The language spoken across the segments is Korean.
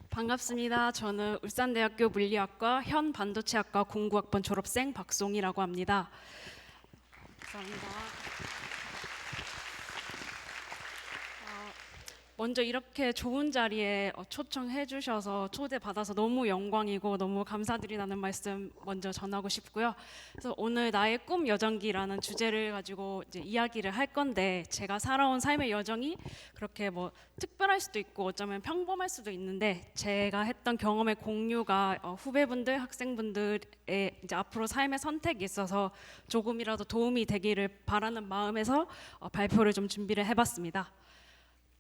반갑습니다. 저는 울산대학교 물리학과 현반도체학과 공구학번 졸업생 박송이라고 합니다. 감사합니다. 먼저 이렇게 좋은 자리에 초청해 주셔서 초대받아서 너무 영광이고 너무 감사드리다는 말씀 먼저 전하고 싶고요. 그래서 오늘 나의 꿈 여정기라는 주제를 가지고 이제 이야기를 할 건데, 제가 살아온 삶의 여정이 그렇게 뭐 특별할 수도 있고 어쩌면 평범할 수도 있는데, 제가 했던 경험의 공유가 후배분들, 학생분들의 이제 앞으로 삶의 선택에 있어서 조금이라도 도움이 되기를 바라는 마음에서 발표를 좀 준비를 해봤습니다.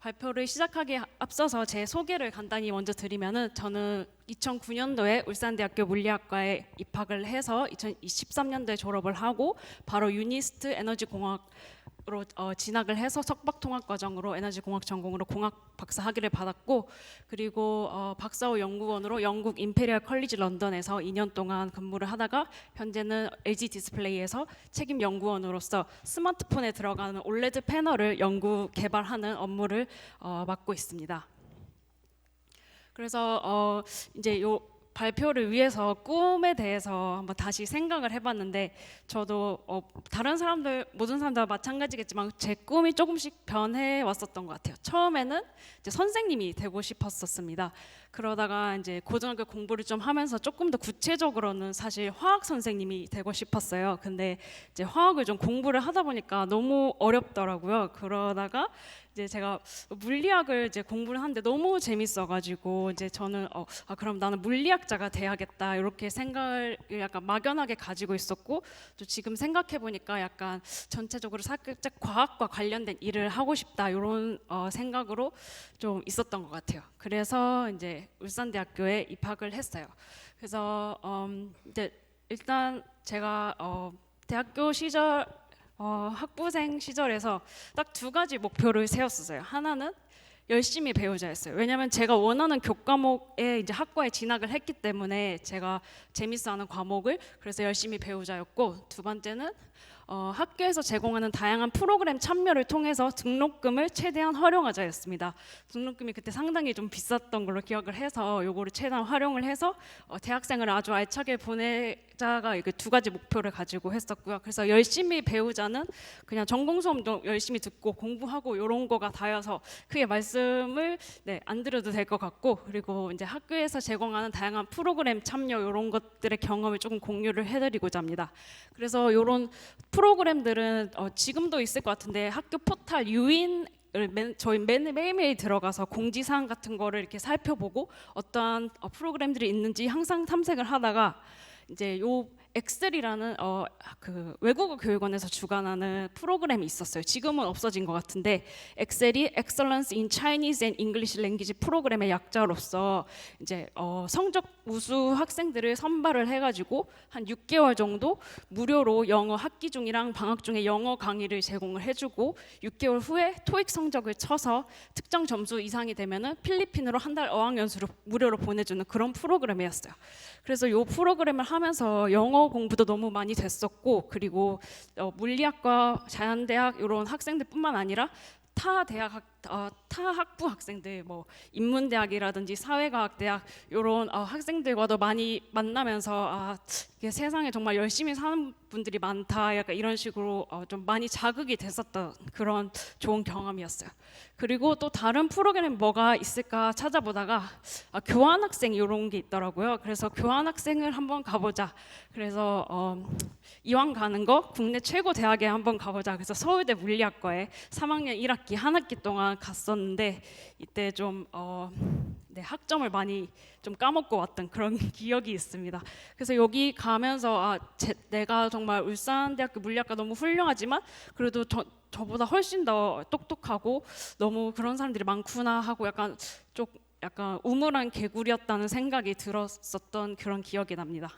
발표를 시작하기에 앞서서 제 소개를 간단히 먼저 드리면은, 저는 2009년도에 울산대학교 물리학과에 입학을 해서 2023년도에 졸업을 하고 바로 유니스트 에너지공학으로 진학을 해서 석박통합과정으로 에너지공학 전공으로 공학 박사 학위를 받았고, 그리고 박사 후 연구원으로 영국 임페리얼 컬리지 런던에서 2년 동안 근무를 하다가 현재는 LG 디스플레이에서 책임 연구원으로서 스마트폰에 들어가는 올레드 패널을 연구 개발하는 업무를 맡고 있습니다. 그래서 이제 요 발표를 위해서 꿈에 대해서 한번 다시 생각을 해봤는데, 저도 다른 사람들, 모든 사람들 마찬가지겠지만 제 꿈이 조금씩 변해 왔었던 것 같아요. 처음에는 이제 선생님이 되고 싶었었습니다. 그러다가 이제 고등학교 공부를 좀 하면서 조금 더 구체적으로는 사실 화학 선생님이 되고 싶었어요. 근데 이제 화학을 좀 공부를 하다 보니까 너무 어렵더라고요. 그러다가 이제 제가 물리학을 이제 공부를 하는데 너무 재밌어가지고, 이제 저는 그럼 나는 물리학자가 돼야겠다 이렇게 생각을 약간 막연하게 가지고 있었고, 또 지금 생각해 보니까 약간 전체적으로 살짝 과학과 관련된 일을 하고 싶다 이런 생각으로 좀 있었던 것 같아요. 그래서 이제 울산대학교에 입학을 했어요. 그래서 이제 일단 제가 대학교 시절 학부생 시절에서 딱 두 가지 목표를 세웠었어요. 하나는 열심히 배우자였어요. 왜냐하면 제가 원하는 교과목에 이제 학과에 진학을 했기 때문에 제가 재밌어하는 과목을 그래서 열심히 배우자였고, 두 번째는 학교에서 제공하는 다양한 프로그램 참여를 통해서 등록금을 최대한 활용하자였습니다. 등록금이 그때 상당히 좀 비쌌던 걸로 기억을 해서 요거를 최대한 활용을 해서 대학생을 아주 알차게 보내자가 이게 두 가지 목표를 가지고 했었고요. 그래서 열심히 배우자는 그냥 전공 수업도 열심히 듣고 공부하고 이런 거가 다여서 크게 말씀을 안 드려도 될 것 같고, 그리고 이제 학교에서 제공하는 다양한 프로그램 참여 이런 것들의 경험을 조금 공유를 해드리고자 합니다. 그래서 이런 프로그램들은 지금도 있을 것 같은데, 학교 포탈 유인 저희 매일매일 들어가서 공지사항 같은 거를 이렇게 살펴보고 어떠한 프로그램들이 있는지 항상 탐색을 하다가, 이제 요 엑셀이라는 그 외국어 교육원에서 주관하는 프로그램이 있었어요. 지금은 없어진 것 같은데, 엑셀이 Excellence in Chinese and English Language 프로그램의 약자로서 이제 성적 우수 학생들을 선발을 해가지고 한 6개월 정도 무료로 영어 학기 중이랑 방학 중에 영어 강의를 제공을 해주고, 6개월 후에 토익 성적을 쳐서 특정 점수 이상이 되면은 필리핀으로 한 달 어학연수를 무료로 보내주는 그런 프로그램이었어요. 그래서 이 프로그램을 하면서 영어 공부도 너무 많이 됐었고, 그리고 물리학과 자연대학 이런 학생들뿐만 아니라 타 학부 학생들, 뭐 인문대학이라든지 사회과학대학 이런 학생들과도 많이 만나면서 이게 세상에 정말 열심히 사는 분들이 많다, 약간 이런 식으로 좀 많이 자극이 됐었던 그런 좋은 경험이었어요. 그리고 또 다른 프로그램 뭐가 있을까 찾아보다가 교환학생 이런 게 있더라고요. 그래서 교환학생을 한번 가보자. 그래서 이왕 가는 거 국내 최고 대학에 한번 가보자. 그래서 서울대 물리학과에 3학년 1학기 한 학기 동안 갔었는데, 이때 좀 학점을 많이 좀 까먹고 왔던 그런 기억이 있습니다. 그래서 여기 가면서 내가 정말 울산대학교 물리학과 너무 훌륭하지만 그래도 저보다 훨씬 더 똑똑하고 너무 그런 사람들이 많구나 하고 약간 우물한 개구리였다는 생각이 들었었던 그런 기억이 납니다.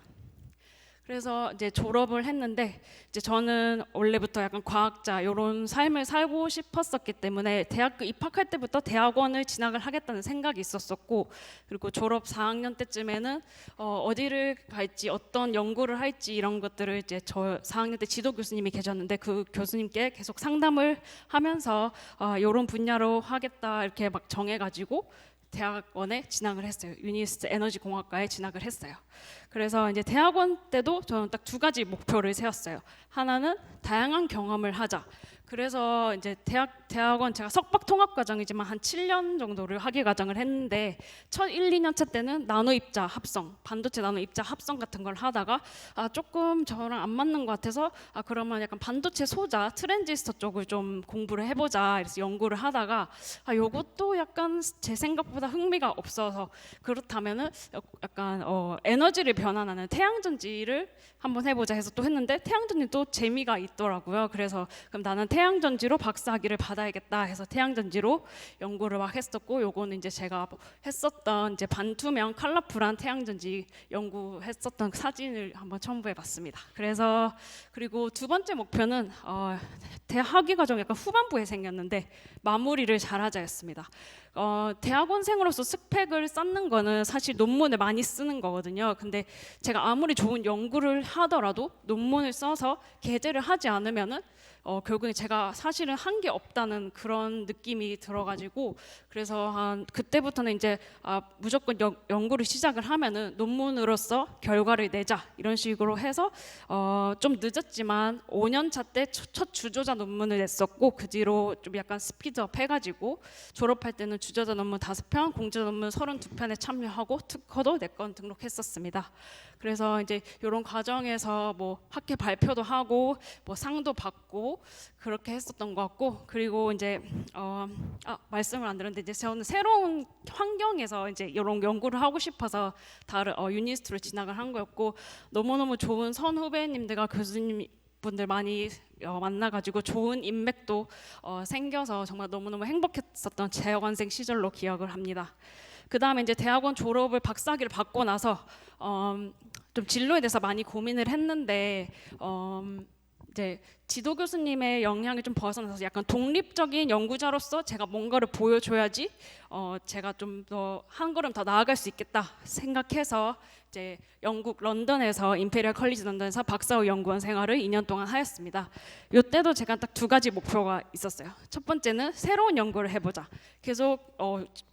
그래서 이제 졸업을 했는데, 이제 저는 원래부터 약간 과학자 이런 삶을 살고 싶었었기 때문에 대학교 입학할 때부터 대학원을 진학을 하겠다는 생각이 있었었고, 그리고 졸업 4학년 때쯤에는 어디를 갈지 어떤 연구를 할지 이런 것들을 이제 저 4학년 때 지도 교수님이 계셨는데 그 교수님께 계속 상담을 하면서 이런 분야로 하겠다 이렇게 막 정해가지고 대학원에 진학을 했어요. 유니스트 에너지 공학과에 진학을 했어요. 그래서 이제 대학원 때도 저는 딱 두 가지 목표를 세웠어요. 하나는 다양한 경험을 하자. 그래서 이제 대학원 제가 석박 통합 과정이지만 한 7년 정도를 학위 과정을 했는데 첫 1, 2년 차 때는 나노 입자 합성, 반도체 나노 입자 합성 같은 걸 하다가 조금 저랑 안 맞는 것 같아서 그러면 약간 반도체 소자 트랜지스터 쪽을 좀 공부를 해보자. 그래서 연구를 하다가 요것도 약간 제 생각보다 흥미가 없어서 그렇다면은 약간 에너지를 변환하는 태양전지를 한번 해보자 해서 또 했는데 태양전지도 재미가 있더라고요. 그래서 그럼 나는 태양전지로 박사학위를 받아야겠다 해서 태양전지로 연구를 막 했었고, 요거는 이제 제가 했었던 이제 반투명 컬러풀한 태양전지 연구했었던 사진을 한번 첨부해봤습니다. 그래서 그리고 두 번째 목표는 대학 학위 과정 약간 후반부에 생겼는데 마무리를 잘하자였습니다. 대학원생으로서 스펙을 쌓는 거는 사실 논문을 많이 쓰는 거거든요. 근데 제가 아무리 좋은 연구를 하더라도 논문을 써서 게재를 하지 않으면은 결국에 제가 사실은 한 게 없다는 그런 느낌이 들어가지고, 그래서 한 그때부터는 이제 무조건 연구를 시작을 하면은 논문으로서 결과를 내자 이런 식으로 해서 좀 늦었지만 5년 차 때 첫 주저자 논문을 냈었고, 그 뒤로 좀 약간 스피드업 해가지고 졸업할 때는 주저자 논문 5편, 공저자 논문 32편에 참여하고 특허도 4건 등록했었습니다. 그래서 이제 이런 과정에서 뭐 학회 발표도 하고 뭐 상도 받고 그렇게 했었던 것 같고, 그리고 이제 말씀을 안 드렸는데 이제 저는 새로운 환경에서 이제 이런 연구를 하고 싶어서 다른 유니스트로 진학을 한 거였고, 너무너무 좋은 선후배님들과 교수님 분들 많이 만나가지고 좋은 인맥도 생겨서 정말 너무너무 행복했었던 재학원생 시절로 기억을 합니다. 그 다음에 이제 대학원 졸업을 박사학위를 받고 나서 좀 진로에 대해서 많이 고민을 했는데 이제 지도 교수님의 영향을 좀 벗어나서 약간 독립적인 연구자로서 제가 뭔가를 보여줘야지 제가 좀 더 한 걸음 더 나아갈 수 있겠다 생각해서 이제 영국 런던에서 임페리얼 컬리지 런던에서 박사후 연구원 생활을 2년 동안 하였습니다. 이때도 제가 딱 두 가지 목표가 있었어요. 첫 번째는 새로운 연구를 해보자. 계속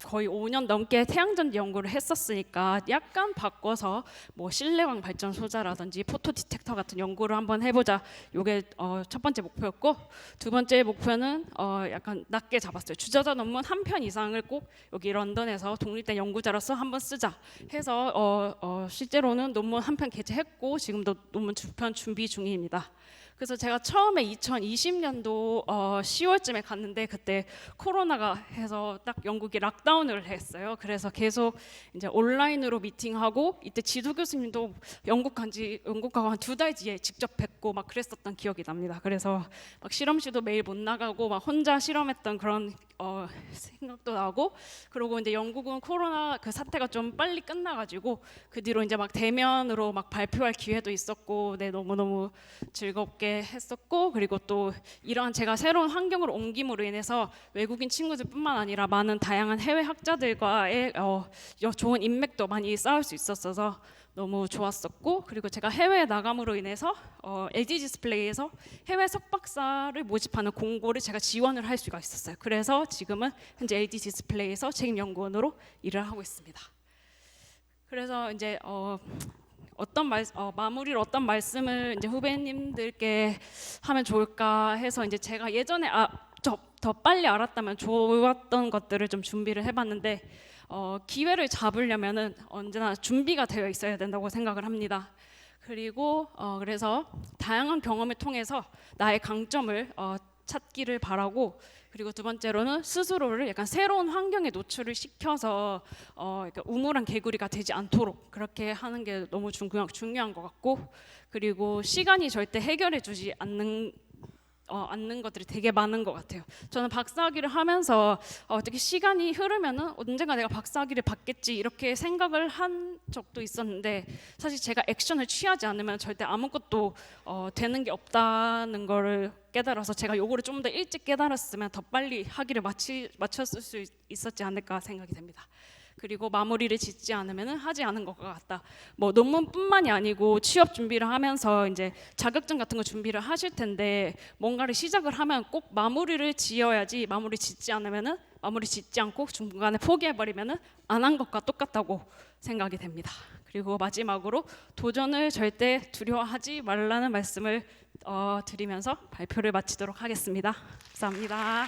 거의 5년 넘게 태양전지 연구를 했었으니까 약간 바꿔서 뭐 실내광 발전 소자라든지 포토 디텍터 같은 연구를 한번 해보자. 이게 첫 번째 목표였고, 두 번째 목표는 약간 낮게 잡았어요. 주저자 논문 한 편 이상을 꼭 여기 런던에서 독립된 연구자로서 한번 쓰자 해서 실제로는 논문 한 편 게재했고 지금도 논문 2편 준비 중입니다. 그래서 제가 처음에 2020년도 10월쯤에 갔는데 그때 코로나가 해서 딱 영국이 락다운을 했어요. 그래서 계속 이제 온라인으로 미팅하고, 이때 지도 교수님도 영국 가고 한 2달 뒤에 직접 뵙고 막 그랬었던 기억이 납니다. 그래서 막 실험실도 매일 못 나가고 막 혼자 실험했던 그런 생각도 나고, 그리고 이제 영국은 코로나 그 사태가 좀 빨리 끝나가지고 그 뒤로 이제 막 대면으로 막 발표할 기회도 있었고, 네, 너무너무 즐겁게 했었고, 그리고 또 이러한 제가 새로운 환경으로 옮김으로 인해서 외국인 친구들뿐만 아니라 많은 다양한 해외 학자들과의 좋은 인맥도 많이 쌓을 수 있었어서 너무 좋았었고, 그리고 제가 해외에 나감으로 인해서 LG 디스플레이에서 해외 석박사를 모집하는 공고를 제가 지원을 할 수가 있었어요. 그래서 지금은 현재 LG 디스플레이에서 책임연구원으로 일을 하고 있습니다. 그래서 이제 마무리로 어떤 말씀을 이제 후배님들께 하면 좋을까 해서 이제 제가 예전에 더 빨리 알았다면 좋았던 것들을 좀 준비를 해봤는데, 기회를 잡으려면은 언제나 준비가 되어 있어야 된다고 생각을 합니다. 그리고 그래서 다양한 경험을 통해서 나의 강점을 찾기를 바라고, 그리고 두 번째로는 스스로를 약간 새로운 환경에 노출을 시켜서 그러니까 우물한 개구리가 되지 않도록 그렇게 하는 게 너무 중요한 것 같고, 그리고 시간이 절대 해결해 주지 않는 것들이 되게 많은 것 같아요. 저는 박사학위를 하면서 어떻게 시간이 흐르면은 언젠가 내가 박사학위를 받겠지 이렇게 생각을 한 적도 있었는데, 사실 제가 액션을 취하지 않으면 절대 아무것도 되는 게 없다는 거를 깨달아서 제가 요거를 좀 더 일찍 깨달았으면 더 빨리 학위를 마쳤을 수 있었지 않을까 생각이 됩니다. 그리고 마무리를 짓지 않으면 하지 않은 것 같다. 뭐 논문뿐만이 아니고 취업 준비를 하면서 이제 자격증 같은 거 준비를 하실 텐데, 뭔가를 시작을 하면 꼭 마무리를 지어야지, 마무리 짓지 않으면은 마무리 짓지 않고 중간에 포기해버리면은 안 한 것과 똑같다고 생각이 됩니다. 그리고 마지막으로 도전을 절대 두려워하지 말라는 말씀을 드리면서 발표를 마치도록 하겠습니다. 감사합니다.